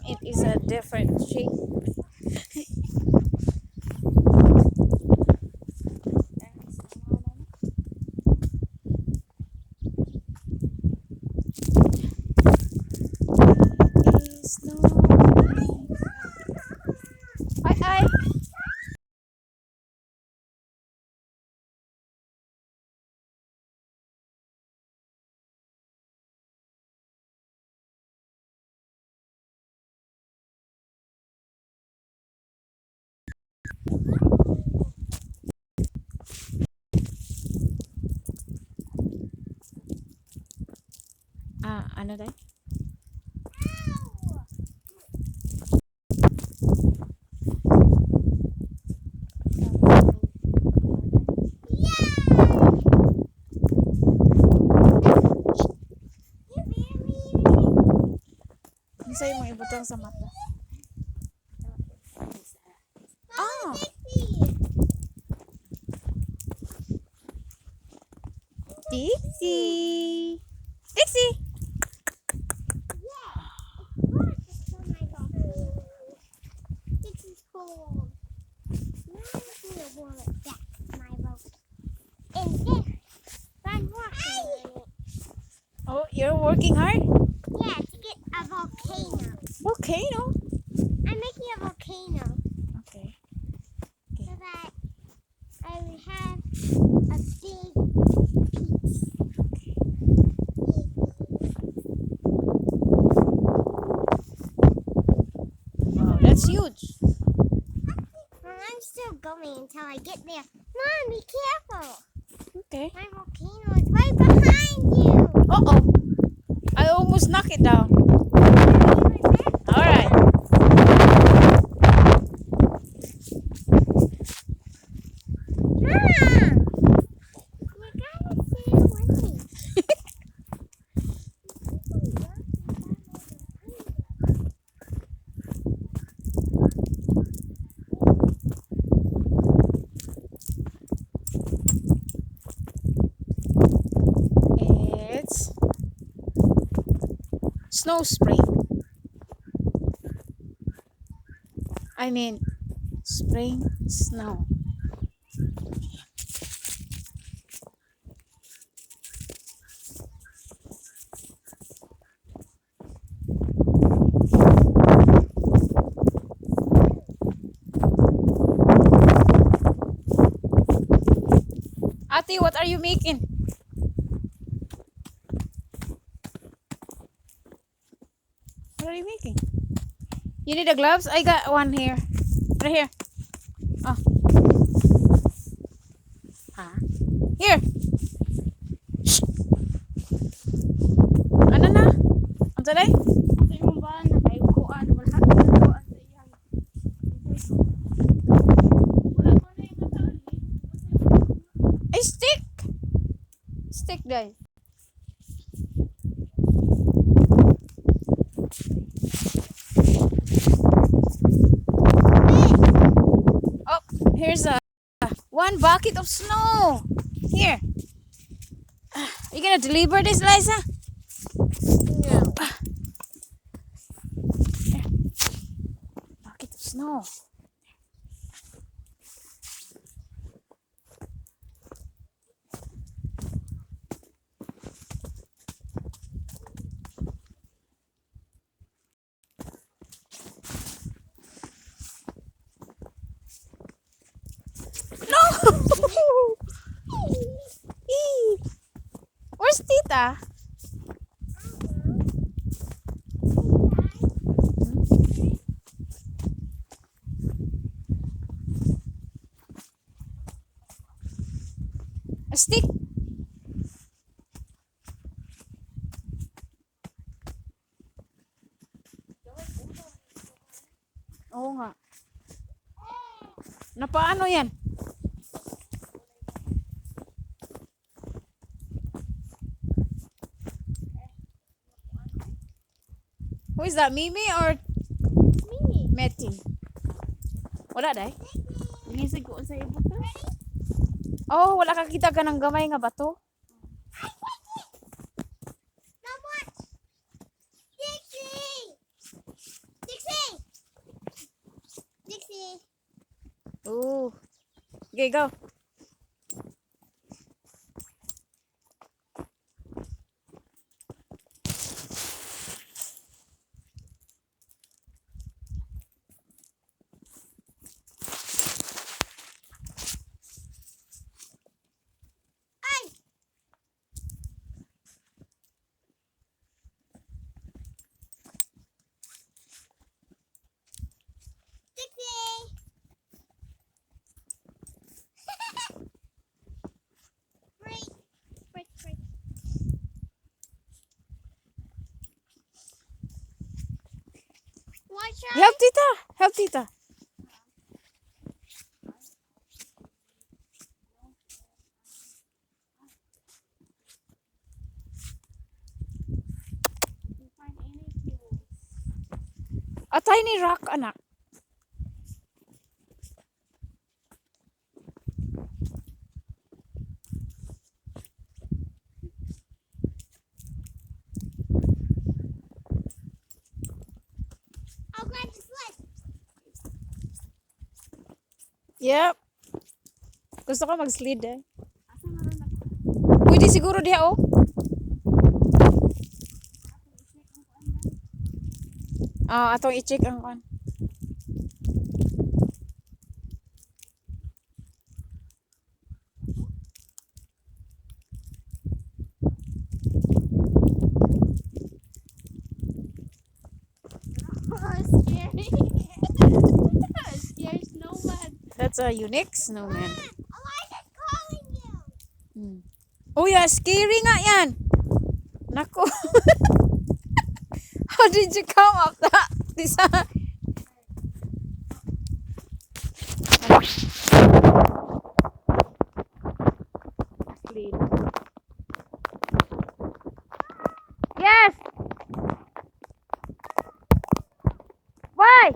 It is a different shape. Ay, ay. Ano tayo? Ano sa'yo mong ibutang sa mata? Ah! Dixie! Dixie! Dixie's cold. Now I'm gonna warm it back to my boat. And then I'm working on it. Oh, you're working hard? Yeah, to get a volcano. Volcano? I'm making a volcano Okay. so that I would have a big piece. Wow, that's huge. Well, I'm still going until I get there. Mom, be careful. Okay. My volcano is right behind you. Uh-oh. I almost knocked it down. Alright. Mom, you gotta stay away. It's snow spring. I mean, spring snow. Ate, what are you making? What are you making? You need the gloves? I got one here. Right here. Oh. Huh? Here. Shh. Ano na? Ang talay? Ay, stick! Stick dahil. Oh, here's a one bucket of snow. Here. Are you gonna deliver this, Liza? No. Here. Bucket of snow. No! Eee. Where's Tita? A stick? Oo nga. Napaano yan? Who is that? Mimi or Me. Meti? Wala day. Ilisig ko sa ibutas. Oh, wala ka kita ka ng gamay nga bato. Now watch. Dixie! Dixie! Dixie! Oh. Okay, go. Ay! Dixie! Break! Break, break. Watch out! Help tita. Help tita. A tiny rock, anak. I'll grab the sled. Yep. Gusto ko mag-slid eh. Pwede siguro diha oh. Ah, atong i-check ang kan. Oh, scary. Scary snowman. That's a unique snowman. Elijah's calling you. Hmm. Oh yeah, scary nga yan. Nako. How did you come up that? This Yes. Why?